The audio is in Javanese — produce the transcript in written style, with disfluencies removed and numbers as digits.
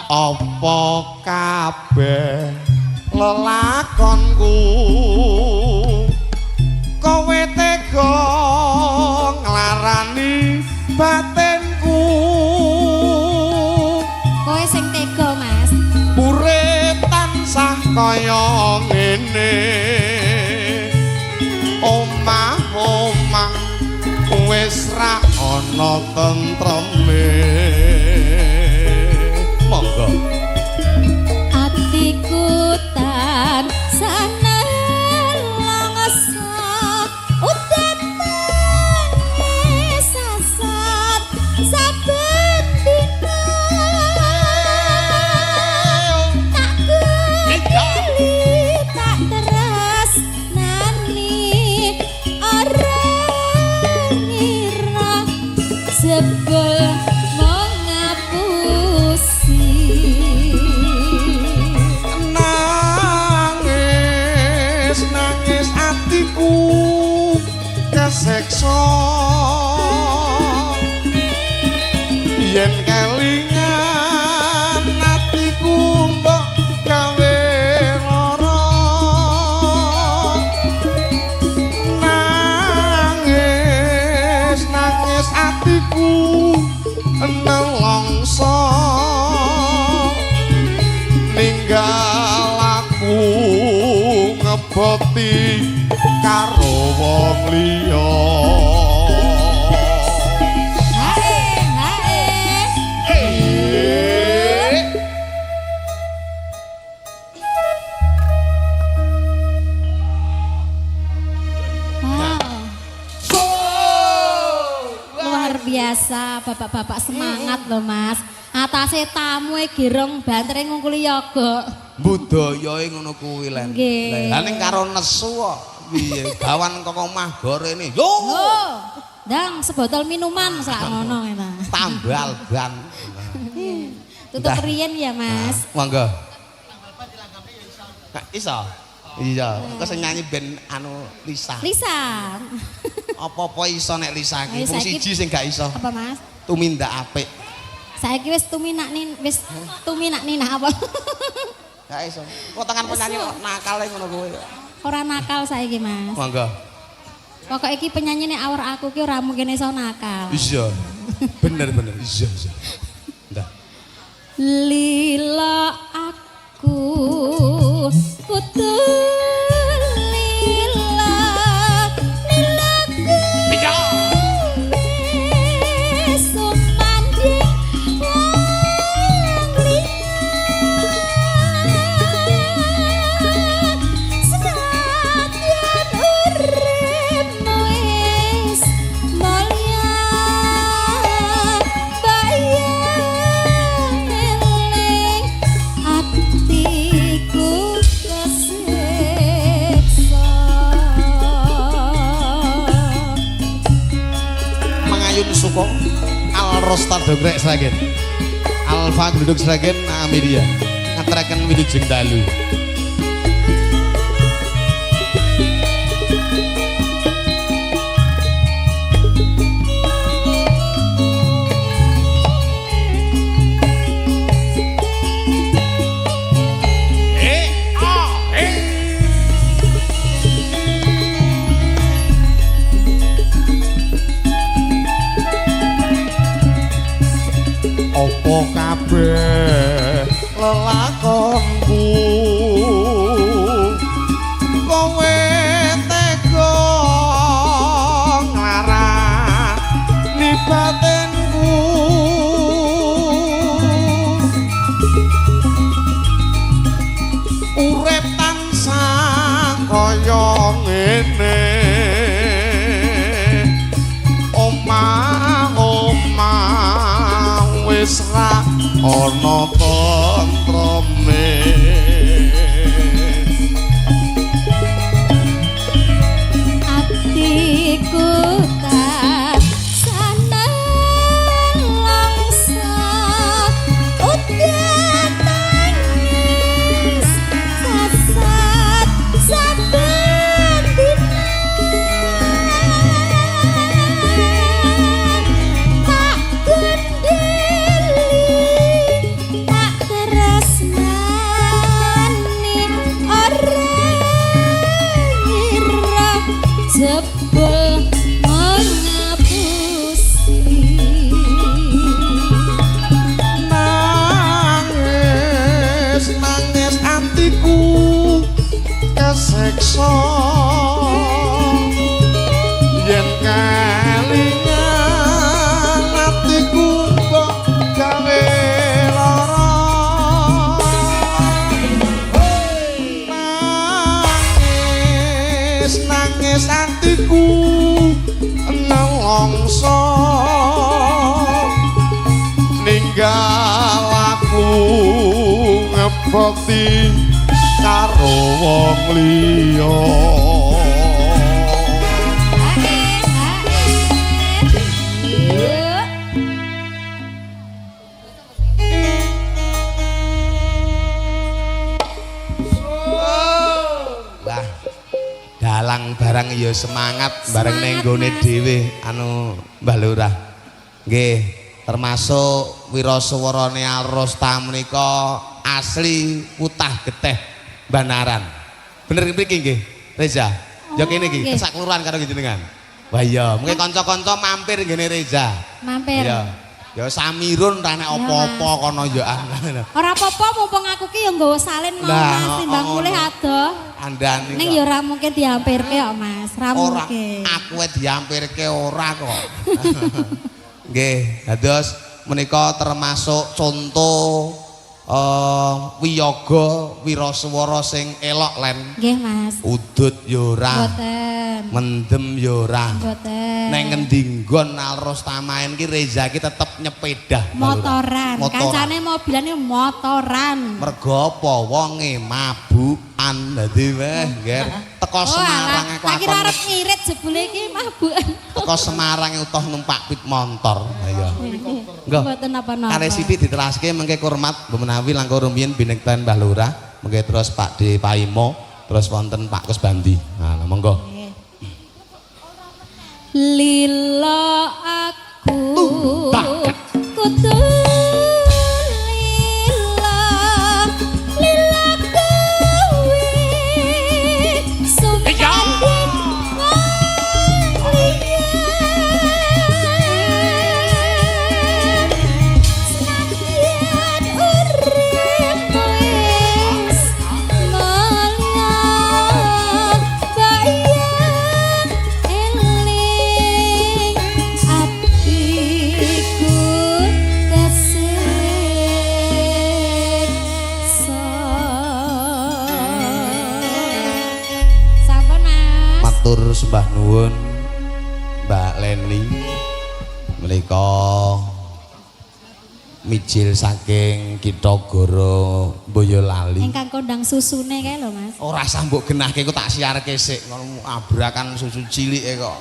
apa kabeh lelakonku kowe tega nglarani batinku kowe sing tega Mas urip tansah kaya ngene omah-omah wis ra ana tentreme monggo atiku tansah nelangsa udan nangis sasat saben dina tak geli tak teras nani ora ngira sebel mengapusi nangis atiku keseksa yen kelingan atiku mbok gawe lara nangis atiku nelongso ninggal aku ngeboti karo wong liya luar biasa bapak-bapak semangat loh Mas atase tamu girong bantere ngungkuli yoga budayae ngono kuwi lan nggih lah ning karo nesu kok piye gawan kok omah gorene yo ndang sebotol minuman sak ngono ngene tambal ban tutup riyen ya Mas monggo iso iya kok sing nyanyi ben anu Lisa apa-apa iso nek Lisa iki mung siji sing gak iso apa Mas tumindak apik saiki wis tuminak nina apa gak iso kok tangan penyanyi nakale ngono kowe ora nakal saiki Mas monggo pokok iki penyanyi nek awur aku ki ora mungkin iso nakal iya bener iya ndah lila aku putus lila Suko Al Rostar Dogrek Sragen Alfa Duduk Sragen Amelia ngaterakan Wilujeng Dalu opo kabeh lelakonku kowe tega nglarani batinku urip tansah kaya ngene omah-omah wis ra ana tentreme atiku tansah nelangsa udan nangis sasat saben dina tak gendeli tak mangsa yen kelingan atiku kok gawe lara nangis atiku nelongso ninggal aku ngebokti karo wong liya lah dalang barang ya semangat bareng ning nggone dhewe anu Mbah Lurah nggih termasuk wiraswarane Alrosta menika asli Kutah Geteh Banaran bener mriki nggih Reza ya kene iki sak kelurahan karo jenengan wah iya mungkin kanca-kanca mampir ngene Reza mampir ya samirun ra nek apa-apa kono ya ora apa-apa mumpung aku ki ya nggawa salin mau Mas timbang mulih adoh andane ning ya ora mungkin dihampirke kok Mas ra mungkin aku dihampirke ora kok nggih dados menika termasuk contoh wiyaga wiraswara sing elok len nggih Mas udut ya ora mboten mendem ya ora mboten ning ngendi nggon Alrosta main ki Reza ki tetep nyepedah motoran kancane mobilane motoran mergo apa wonge mabukan dadi weh ngger teko Semarang aku tak kira arep ngirit jebule iki mabukan teko Semarang utuh numpak pit motor ayo nggo mboten apa-apa kare sithik diteraske mengke kurmat menawi langkung rumiyin binekten Mbah Lurah mengke terus Pak De Paimo terus wonten Pak Kus Bandi nah monggo lila aku kudu lila kowe sumpah senadyan urip wis mulia bayang eling atiku kesiksa sampun Mas matur sembah nuwun Mbak Leni menika mijil saking Kitagara Boyolali ingkang kondang susune kae lho Mas ora sambuk genahke kok tak siarke sik ngono abrakan susu cilike kok